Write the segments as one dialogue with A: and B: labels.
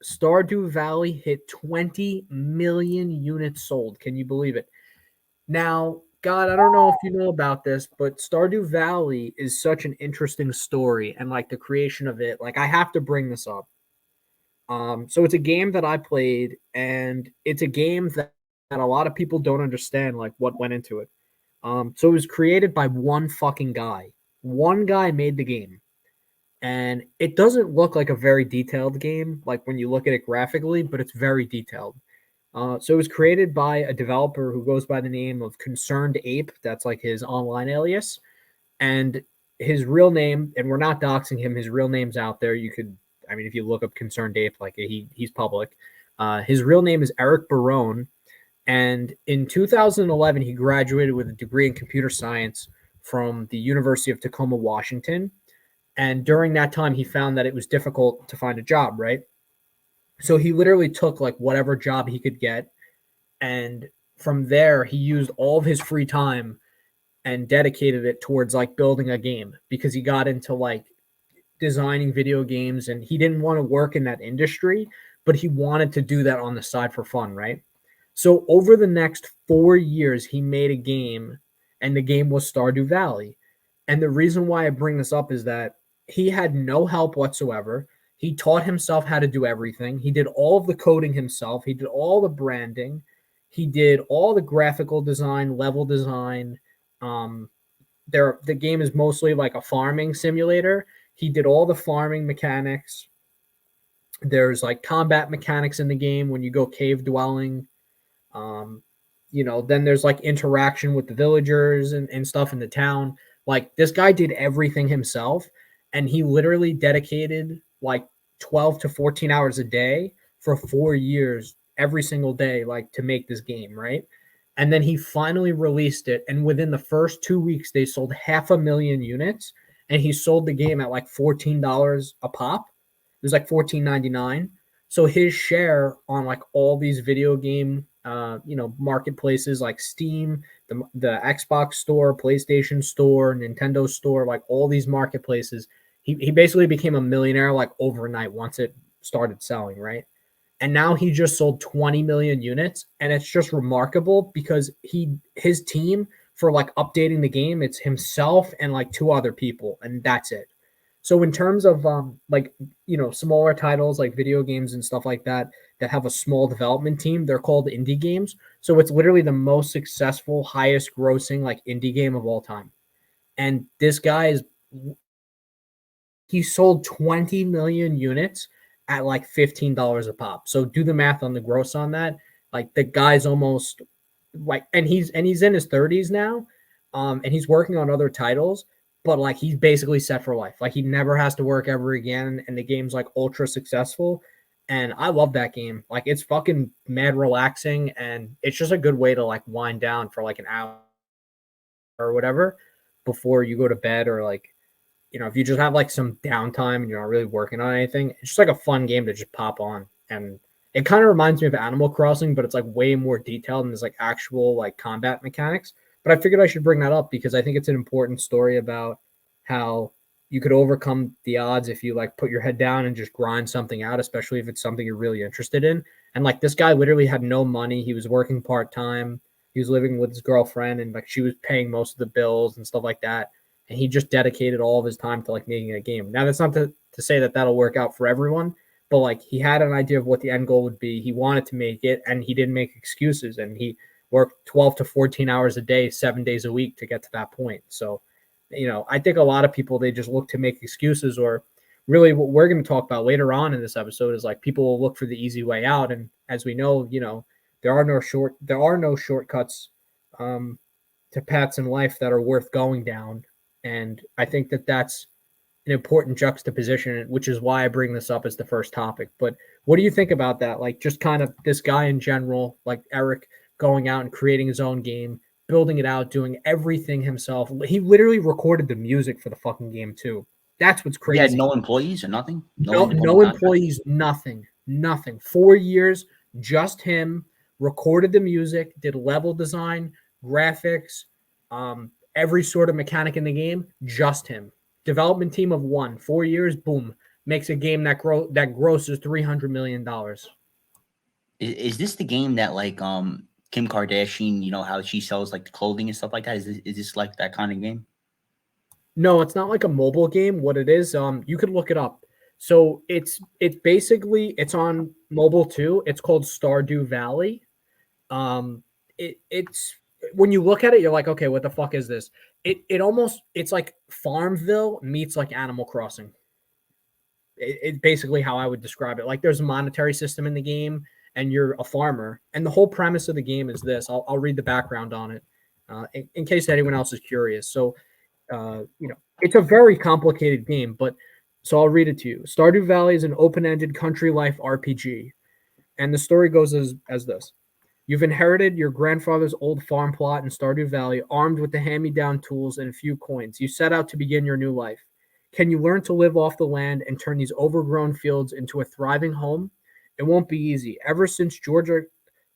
A: Stardew Valley hit 20 million units sold. Can you believe it? Now, God, I don't know if you know about this, but Stardew Valley is such an interesting story and like the creation of it. Like I have to bring this up. So it's a game that I played, and it's a game that a lot of people don't understand like what went into it. So it was created by one fucking guy. One guy made the game, and it doesn't look like a very detailed game, like when you look at it graphically, but it's very detailed. So it was created by a developer who goes by the name of Concerned Ape. That's like his online alias, and his real name. And we're not doxing him. His real name's out there. You could, I mean, if you look up Concerned Ape, like he's public. His real name is Eric Barone, and in 2011 he graduated with a degree in computer science from the University of Tacoma, Washington. And during that time, he found that it was difficult to find a job, right? So he literally took like whatever job he could get. And from there, he used all of his free time and dedicated it towards like building a game because he got into like designing video games and he didn't want to work in that industry, but he wanted to do that on the side for fun, right? So over the next 4 years, he made a game, and the game was Stardew Valley. And the reason why I bring this up is that he had no help whatsoever. He taught himself how to do everything. He did all of the coding himself. He did all the branding. He did all the graphical design, level design. Um, the game is mostly like a farming simulator. He did all the farming mechanics. There's like combat mechanics in the game when you go cave dwelling. Um, then there's like interaction with the villagers and stuff in the town. Like this guy did everything himself, and he literally dedicated like 12 to 14 hours a day for 4 years every single day, like to make this game, right? And then he finally released it, and within the first 2 weeks, they sold 500,000 units, and he sold the game at like $14 a pop. It was like $14.99. So his share on like all these video game marketplaces like Steam, the Xbox store, PlayStation store, Nintendo store, like all these marketplaces, he basically became a millionaire like overnight once it started selling, right? And now he just sold 20 million units, and it's just remarkable because his team for like updating the game, it's himself and like two other people, and that's it. So in terms of smaller titles like video games and stuff like that have a small development team, they're called indie games. So it's literally the most successful, highest grossing like indie game of all time. And this guy is he sold 20 million units at like $15 a pop. So do the math on the gross on that. Like the guy's almost like and he's in his 30s now. And he's working on other titles, but like he's basically set for life. Like he never has to work ever again, and the game's like ultra successful. And I love that game. Like it's fucking mad relaxing, and it's just a good way to like wind down for like an hour or whatever before you go to bed, or like if you just have like some downtime and you're not really working on anything, it's just like a fun game to just pop on. And it kind of reminds me of Animal Crossing, but it's like way more detailed and there's like actual like combat mechanics. But I figured I should bring that up because I think it's an important story about how you could overcome the odds if you like put your head down and just grind something out, especially if it's something you're really interested in. And like this guy literally had no money. He was working part time. He was living with his girlfriend, and like she was paying most of the bills and stuff like that. And he just dedicated all of his time to like making a game. Now that's not to say that that'll work out for everyone, but like he had an idea of what the end goal would be. He wanted to make it, and he didn't make excuses, and he worked 12 to 14 hours a day, 7 days a week to get to that point. So, I think a lot of people, they just look to make excuses, or really what we're going to talk about later on in this episode is like people will look for the easy way out. And as we know, there are no shortcuts to paths in life that are worth going down. And I think that that's an important juxtaposition, which is why I bring this up as the first topic. But what do you think about that? Like just kind of this guy in general, like Eric going out and creating his own game, building it out, doing everything himself. He literally recorded the music for the fucking game too. That's what's
B: He had
A: crazy.
B: no employees or nothing.
A: No employees, nothing. 4 years, just him. Recorded the music, did level design, graphics, every sort of mechanic in the game, just him. Development team of one. 4 years, boom. makes a game that grosses $300 million.
B: Is this the game that like Kim Kardashian, you know how she sells like the clothing and stuff like that? Is this like that kind of game?
A: No, it's not like a mobile game. What it is, you could look it up. So it's basically it's on mobile too. It's called Stardew Valley. Um, it's when you look at it, you're like, okay, what the fuck is this? It's like Farmville meets like Animal Crossing. It's basically how I would describe it. Like there's a monetary system in the game, and you're a farmer, and the whole premise of the game is this. I'll read the background on it, in case anyone else is curious. So it's a very complicated game, but so I'll read it to you. Stardew Valley is an open-ended country life RPG, and the story goes as this. You've inherited your grandfather's old farm plot in Stardew Valley, armed with the hand-me-down tools and a few coins. You set out to begin your new life. Can you learn to live off the land and turn these overgrown fields into a thriving home? It won't be easy. Ever since Georgia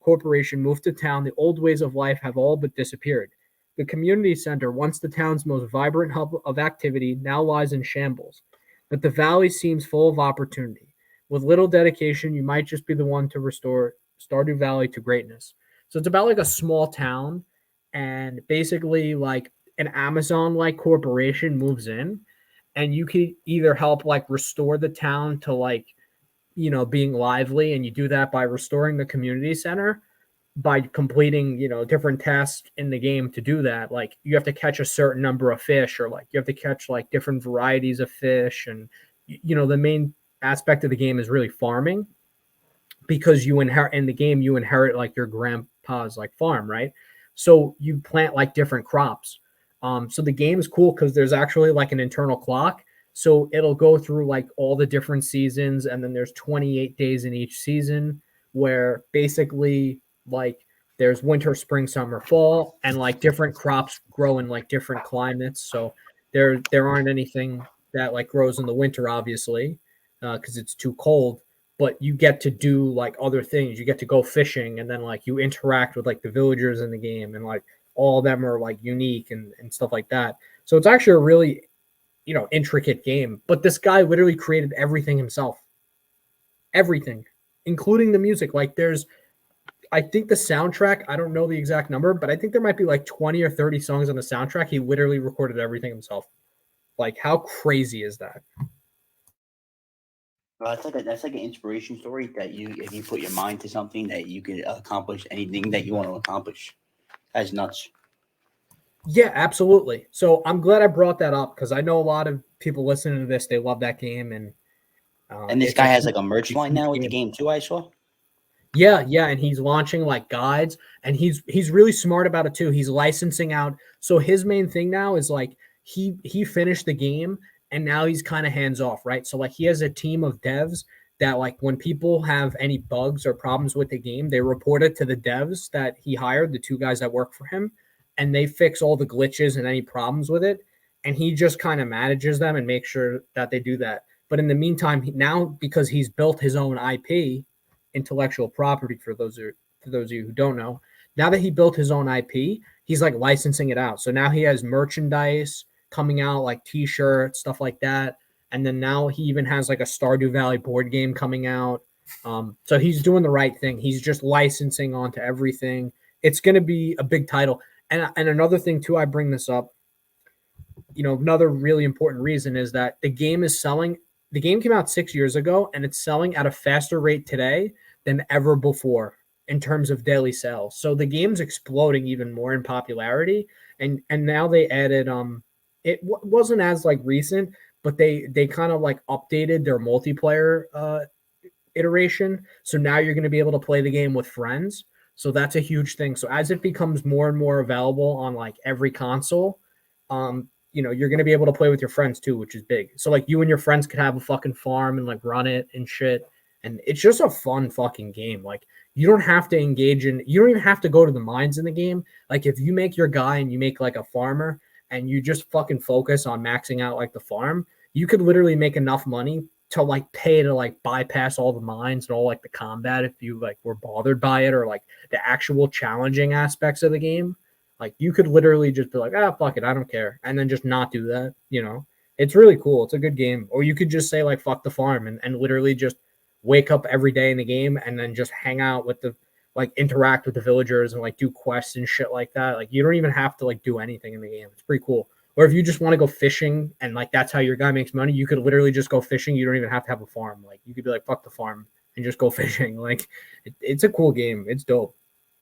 A: Corporation moved to town, the old ways of life have all but disappeared. The community center, once the town's most vibrant hub of activity, now lies in shambles. But the valley seems full of opportunity. With little dedication, you might just be the one to restore Stardew Valley to greatness. So it's about like a small town, and basically like an Amazon like corporation moves in, and you can either help like restore the town to like being lively, and you do that by restoring the community center by completing different tasks in the game. To do that, like you have to catch a certain number of fish, or like you have to catch like different varieties of fish, and the main aspect of the game is really farming, because you inherit in the game, you inherit like your grandpa's like farm, right? So you plant like different crops. So the game is cool because there's actually like an internal clock. So it'll go through like all the different seasons, and then there's 28 days in each season, where basically like there's winter, spring, summer, fall, and like different crops grow in like different climates. So there aren't anything that like grows in the winter, obviously, because it's too cold, but you get to do like other things. You get to go fishing, and then like you interact with like the villagers in the game, and like all of them are like unique and stuff like that. So it's actually a really intricate game. But this guy literally created everything himself, everything, including the music. Like I think the soundtrack, I don't know the exact number, but I think there might be like 20 or 30 songs on the soundtrack. He literally recorded everything himself. Like, how crazy is that?
B: That's like an inspiration story that if you put your mind to something, that you can accomplish anything that you want to accomplish. That's nuts.
A: Yeah, absolutely. So I'm glad I brought that up, because I know a lot of people listening to this, they love that game, and
B: And this
A: it's
B: guy
A: a
B: has like a merch line
A: huge
B: now with the
A: game.
B: game too. I saw.
A: Yeah, and he's launching like guides, and he's really smart about it too. He's licensing out. So his main thing now is like he finished the game, and now he's kind of hands off, right? So like he has a team of devs that like when people have any bugs or problems with the game, they report it to the devs that he hired, the two guys that work for him, and they fix all the glitches and any problems with it, and he just kind of manages them and makes sure that they do that. But in the meantime, now because he's built his own IP, intellectual property, for those of you who don't know. Now that he built his own IP, he's like licensing it out. So now he has merchandise coming out, like T-shirts, stuff like that. And then now he even has like a Stardew Valley board game coming out. So he's doing the right thing. He's just licensing onto everything. It's going to be a big title. And another thing too, I bring this up. Another really important reason is that the game is selling. The game came out 6 years ago, and it's selling at a faster rate today than ever before in terms of daily sales. So the game's exploding even more in popularity. And now they added wasn't as like recent, but they kind of like updated their multiplayer iteration. So now you're going to be able to play the game with friends. So that's a huge thing. So as it becomes more and more available on like every console, you're going to be able to play with your friends too, which is big. So like you and your friends could have a fucking farm and like run it and shit. And it's just a fun fucking game. Like you don't have to you don't even have to go to the mines in the game. Like if you make your guy and you make like a farmer, and you just fucking focus on maxing out like the farm, you could literally make enough money to like pay to like bypass all the mines and all like the combat if you like were bothered by it, or like the actual challenging aspects of the game. Like you could literally just be like, fuck it, I don't care, and then just not do that. It's really cool. It's a good game. Or you could just say like fuck the farm and literally just wake up every day in the game and then just hang out with the like interact with the villagers and like do quests and shit like that. Like you don't even have to like do anything in the game. It's pretty cool. Or if you just want to go fishing and like that's how your guy makes money, you could literally just go fishing. You don't even have to have a farm. Like you could be like fuck the farm and just go fishing. Like it's a cool game. It's dope.